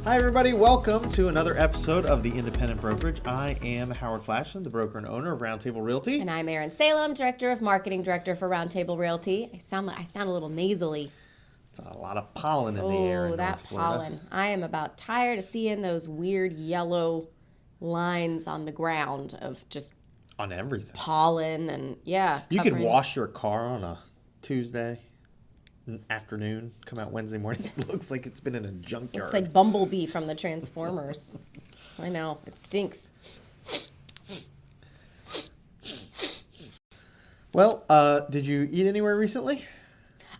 Hi, everybody. Welcome to another episode of the Independent Brokerage. I am Howard Flashman, the broker and owner of Roundtable Realty. And I'm Erin Salem, Director of Marketing Director for Roundtable Realty. I sound a little nasally. It's a lot of pollen in the air in that North Florida. pollen. I am about tired of seeing those weird yellow lines on the ground of just On everything. pollen and You could wash your car on a Tuesday afternoon, come out Wednesday morning. It looks like it's been in a junkyard. It's like Bumblebee from the Transformers. I know, it stinks. Well, did you eat anywhere recently?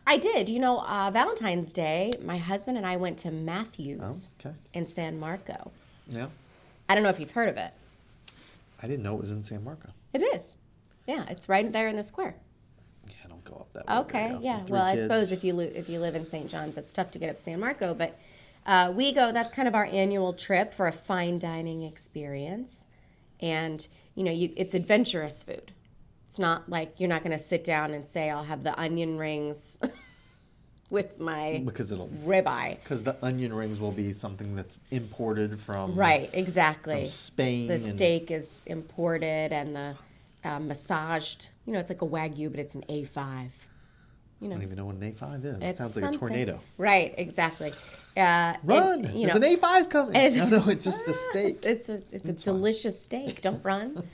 I did. Valentine's Day, my husband and I went to Matthew's in San Marco. Yeah. I don't know if you've heard of it. I didn't know it was in San Marco. It is. Yeah, it's right there in the square. Yeah, I don't go up that way. Okay, yeah. Well, I suppose if you live in St. John's, it's tough to get up to San Marco, but we go. That's kind of our annual trip for a fine dining experience, and it's adventurous food. It's not like you're not going to sit down and say, "I'll have the onion rings with my ribeye." Because the onion rings will be something that's imported from exactly from Spain. The steak is imported, and the massaged. It's like a Wagyu, but it's an A5. I don't even know what an A5 is. It sounds like something. a tornado. Right, exactly. Run! There's an A5 coming. No, it's just a steak. It's a delicious steak. Don't run.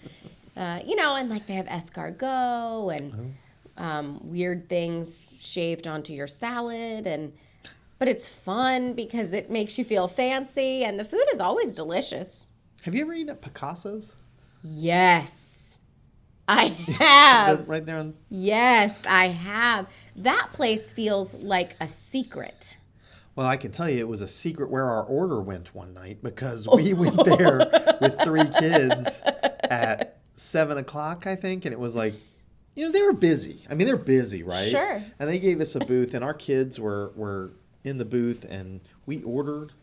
And like they have escargot and weird things shaved onto your salad, but it's fun because it makes you feel fancy, and the food is always delicious. Have you ever eaten at Picasso's? Yes. I have. Right there on... Yes, I have. That place feels like a secret. Well, I can tell you it was a secret where our order went one night because we went there with 3 kids at 7 o'clock, I think, and it was like, they were busy. I mean, they're busy, right? Sure. And they gave us a booth, and our kids were in the booth, and we ordered.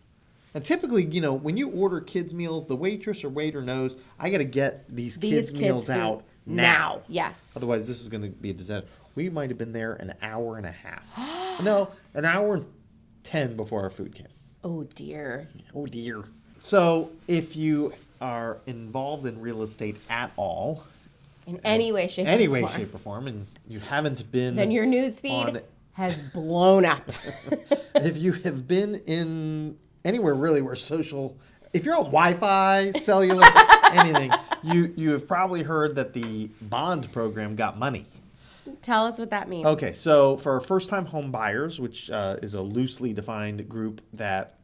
And typically, when you order kids' meals, the waitress or waiter knows, I got to get these kids' meals out now. Yes. Otherwise, this is going to be a disaster. We might have been there an hour and a half. No, an hour and 10 before our food came. Oh, dear. Oh, dear. So if you are involved in real estate at all, in any way, shape, or form, and you haven't been, then your news feed has blown up. If you have been in anywhere really where if you're on Wi-Fi, cellular, anything, you have probably heard that the bond program got money. Tell us what that means. Okay, so for first-time home buyers, which is a loosely defined group that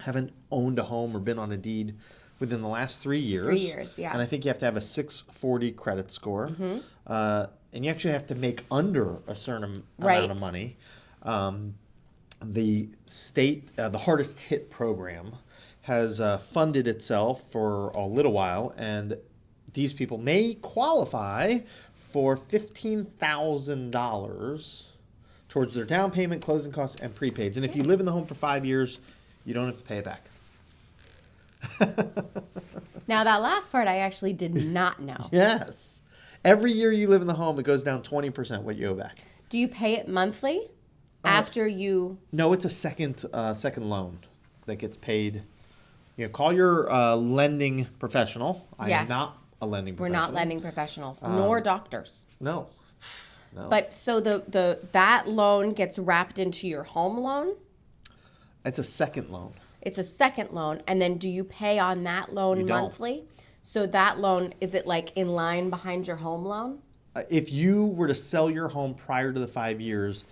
haven't owned a home or been on a deed within the last 3 years. 3 years, yeah. And I think you have to have a 640 credit score. Mm-hmm. And you actually have to make under a certain amount of money. The state, the hardest hit program, has funded itself for a little while, and these people may qualify for $15,000 towards their down payment, closing costs, and prepaids. And if you live in the home for 5 years, you don't have to pay it back. Now, that last part I actually did not know. Yes. Every year you live in the home, it goes down 20% what you owe back. Do you pay it monthly after you... No, it's a second loan that gets paid. Call your lending professional. I am not a lending professional. We're not lending professionals, nor doctors. No. But so that loan gets wrapped into your home loan? It's a second loan. It's a second loan, and then do you pay on that loan monthly? So that loan, is it like in line behind your home loan? If you were to sell your home prior to the 5 years,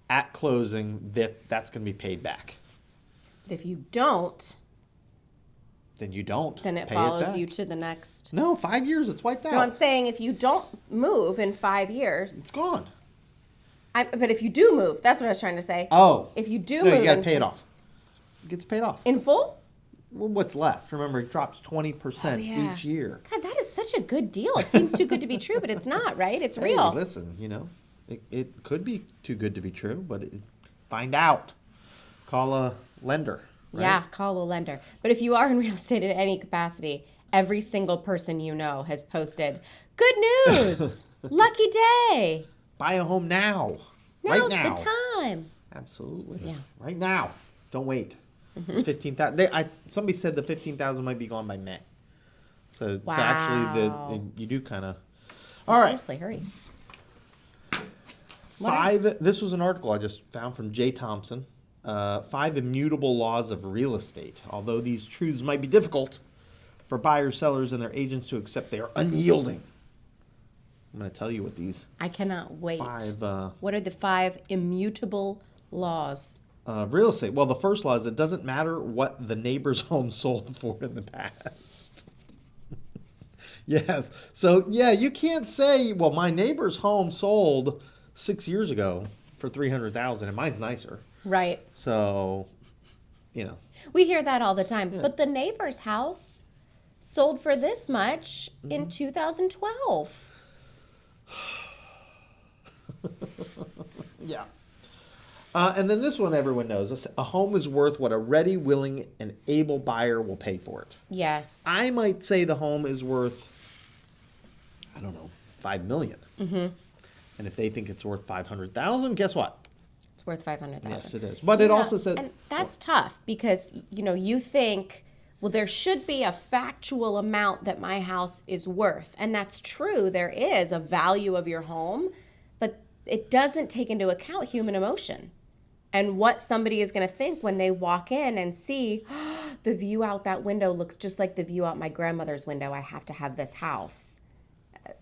at closing, that's going to be paid back. But if you don't... Then you don't. Then it follows you to the next... No, 5 years, it's wiped out. No, I'm saying if you don't move in 5 years... It's gone. But if you do move, that's what I was trying to say. Oh. If you do move... you got to pay it off. It gets paid off. In full? Well, what's left? Remember, it drops 20% each year. God, that is such a good deal. It seems too good to be true, but it's not, right? It's real. Listen, it could be too good to be true, but find out. Call a lender. Right? Yeah, call a lender. But if you are in real estate in any capacity, every single person you know has posted, good news, lucky day. Buy a home now. Now's right now. the time. Absolutely. Yeah. Right now. Don't wait. It's 15,000. Somebody said the 15,000 might be gone by May. So actually, you do kind of. So All right. seriously, hurry. This was an article I just found from Jay Thompson. 5 immutable laws of real estate. Although these truths might be difficult for buyers, sellers, and their agents to accept, they are unyielding. I'm going to tell you what these. I cannot wait. 5. What are the 5 immutable laws? Real estate. Well, the first law is it doesn't matter what the neighbor's home sold for in the past. Yes. So, yeah, you can't say, well, my neighbor's home sold 6 years ago for $300,000 and mine's nicer. Right. So, We hear that all the time. Yeah. But the neighbor's house sold for this much in 2012. Yeah. And then this one everyone knows. A home is worth what a ready, willing, and able buyer will pay for it. Yes. I might say the home is worth, I don't know, $5 million. Mm-hmm. And if they think it's worth $500,000, guess what? It's worth $500,000. Yes, it is. But it also says... And that's tough because, you think, well, there should be a factual amount that my house is worth. And that's true. There is a value of your home, but it doesn't take into account human emotion and what somebody is going to think when they walk in and see the view out that window looks just like the view out my grandmother's window. I have to have this house.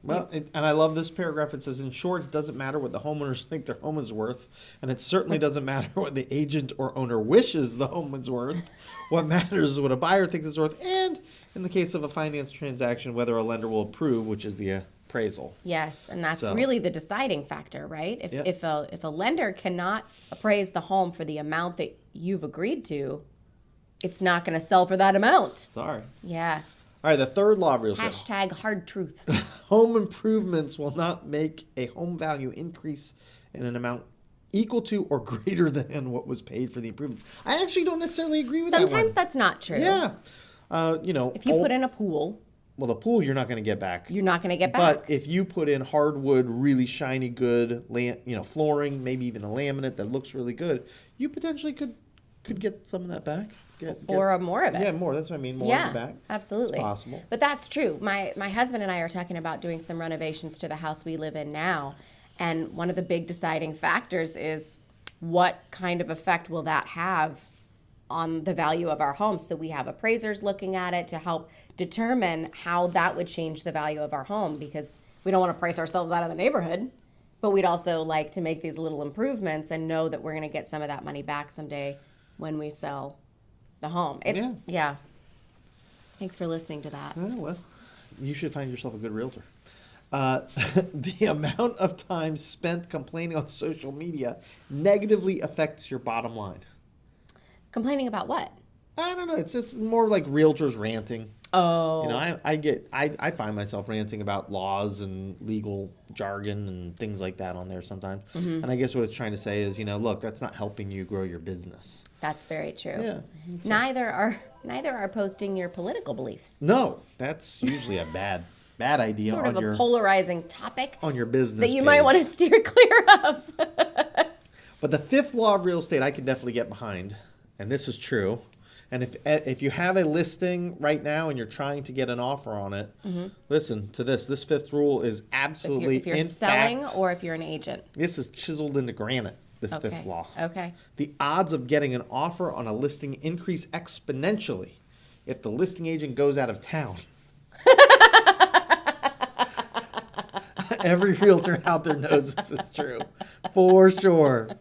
Well, and I love this paragraph. It says, in short, it doesn't matter what the homeowners think their home is worth, and it certainly doesn't matter what the agent or owner wishes the home is worth. What matters is what a buyer thinks it's worth, and in the case of a finance transaction, whether a lender will approve, which is the appraisal. Yes, and that's really the deciding factor, right? If a lender cannot appraise the home for the amount that you've agreed to, it's not going to sell for that amount. Sorry. Yeah. All right, the third law of real estate. Hashtag hard truths. Home improvements will not make a home value increase in an amount equal to or greater than what was paid for the improvements. I actually don't necessarily agree with that one. Sometimes that's not true. Yeah. If you put in a pool. Well, the pool you're not going to get back. You're not going to get back. But if you put in hardwood, really shiny, good, flooring, maybe even a laminate that looks really good, you potentially could get some of that back. Or more of it. Yeah, more. That's what I mean. More of it back. Absolutely. It's possible. But that's true. My husband and I are talking about doing some renovations to the house we live in now. And one of the big deciding factors is what kind of effect will that have on the value of our home. So we have appraisers looking at it to help determine how that would change the value of our home, because we don't want to price ourselves out of the neighborhood, but we'd also like to make these little improvements and know that we're going to get some of that money back someday when we sell the home. Yeah. Thanks for listening to that. Well, you should find yourself a good realtor. The amount of time spent complaining on social media negatively affects your bottom line. Complaining about what? I don't know. It's just more like realtors ranting. Oh. I find myself ranting about laws and legal jargon and things like that on there sometimes. Mm-hmm. And I guess what it's trying to say is, look, that's not helping you grow your business. That's very true. Yeah. Neither are posting your political beliefs. No, that's usually a bad idea. Sort of a polarizing topic on your business that you page. might want to steer clear of. But the fifth law of real estate I can definitely get behind, and this is true. And if you have a listing right now and you're trying to get an offer on it, mm-hmm. listen to this. This fifth rule is absolutely, if you're selling or if you're an agent. This is chiseled into granite, this fifth law. Okay. The odds of getting an offer on a listing increase exponentially if the listing agent goes out of town. Every realtor out there knows this is true. For sure.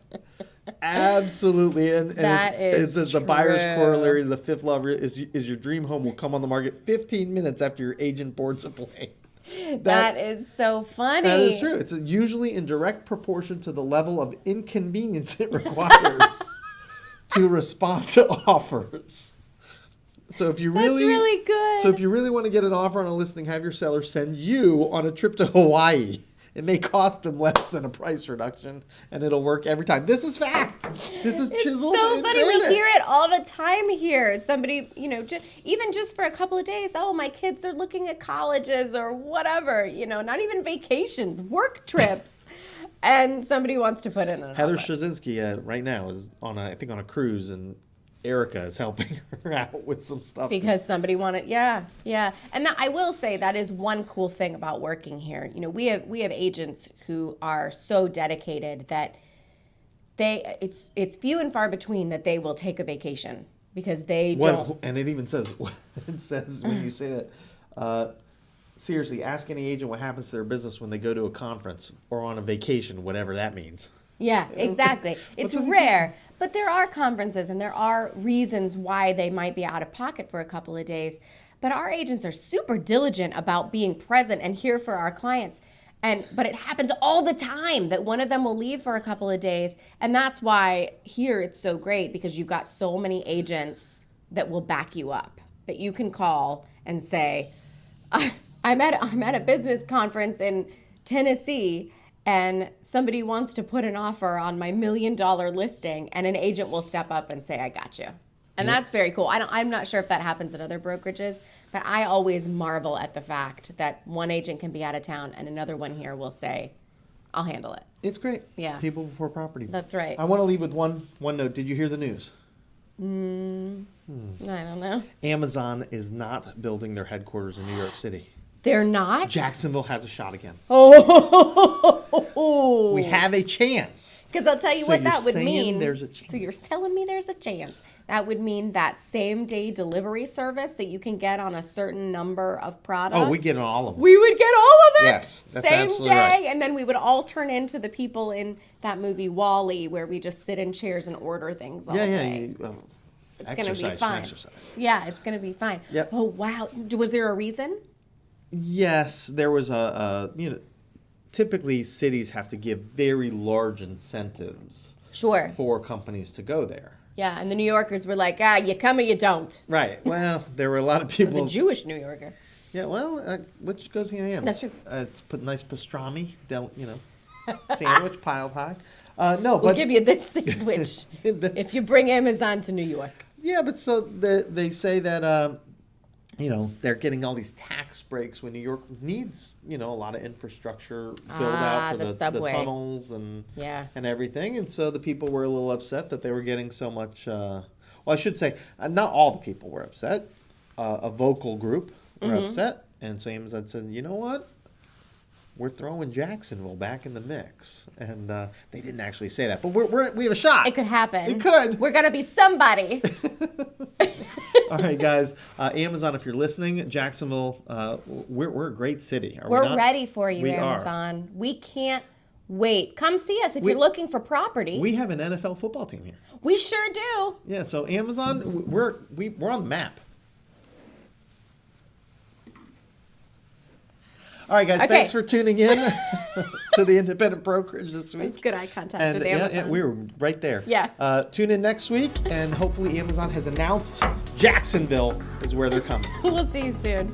Absolutely. And it says the buyer's corollary to the fifth law is your dream home will come on the market 15 minutes after your agent boards a plane. That is so funny. That is true. It's usually in direct proportion to the level of inconvenience it requires to respond to offers. So if you really, that's really good. So if you really want to get an offer on a listing, have your seller send you on a trip to Hawaii. It may cost them less than a price reduction, and it'll work every time. This is fact. This is chiseled. It's so funny. We hear it all the time here. Somebody, even just for a couple of days, oh, my kids are looking at colleges or whatever, not even vacations, work trips. And somebody wants to put in an Heather offer. Straczynski right now is on a cruise, and Erica is helping her out with some stuff. Because somebody wanted, yeah. And I will say that is one cool thing about working here. You know, we have agents who are so dedicated that it's few and far between that they will take a vacation because they don't. And it even says, when you say that, seriously, ask any agent what happens to their business when they go to a conference or on a vacation, whatever that means. Yeah, exactly. It's rare, but there are conferences and there are reasons why they might be out of pocket for a couple of days. But our agents are super diligent about being present and here for our clients. But it happens all the time that one of them will leave for a couple of days. And that's why here it's so great because you've got so many agents that will back you up, that you can call and say, I'm at a business conference in Tennessee and somebody wants to put an offer on my $1 million listing, and an agent will step up and say, I got you. And that's very cool. I'm not sure if that happens at other brokerages, but I always marvel at the fact that one agent can be out of town and another one here will say, I'll handle it. It's great. Yeah. People before property. That's right. I want to leave with one note. Did you hear the news? I don't know. Amazon is not building their headquarters in New York City. They're not? Jacksonville has a shot again. Oh. We have a chance. Because I'll tell you So what you're that would saying mean. there's a chance. So you're telling me there's a chance. That would mean that same day delivery service that you can get on a certain number of products. Oh, we get on all of them. We would get all of it. Yes, that's same absolutely day, right. and then we would all turn into the people in that movie WALL-E, where we just sit in chairs and order things all day. It's going to be fine. Exercise. Yeah, it's going to be fine. Yep. Oh wow! Was there a reason? Yes, there was typically cities have to give very large incentives Sure. for companies to go there. Yeah, and the New Yorkers were like, you come or you don't. Right. Well, there were a lot of It was people. a Jewish New Yorker. Yeah. Well, which goes hand in hand. That's true. Put nice pastrami, sandwich piled high. No, We'll but give you this sandwich if you bring Amazon to New York. yeah, but so they say that they're getting all these tax breaks when New York needs a lot of infrastructure build out for the the subway. tunnels and everything, and so the people were a little upset that they were getting so much. Well, I should say not all the people were upset. A vocal group were upset, and so Amazon said, you know what? We're throwing Jacksonville back in the mix, and they didn't actually say that, but we have a shot. It could happen. It could. We're gonna be somebody. All right, guys. Amazon, if you're listening, Jacksonville, we're a great city. Are we We're not? ready for you, We are. Amazon. We can't wait. Come see us if you're looking for property. We have an NFL football team here. We sure do. Yeah, so Amazon, we're on the map. All right, guys. Okay. Thanks for tuning in to the Independent Brokerage this week. It's good eye contact And with Amazon. yeah, we were right there. Yeah. Tune in next week, and hopefully Amazon has announced Jacksonville is where they're coming. We'll see you soon.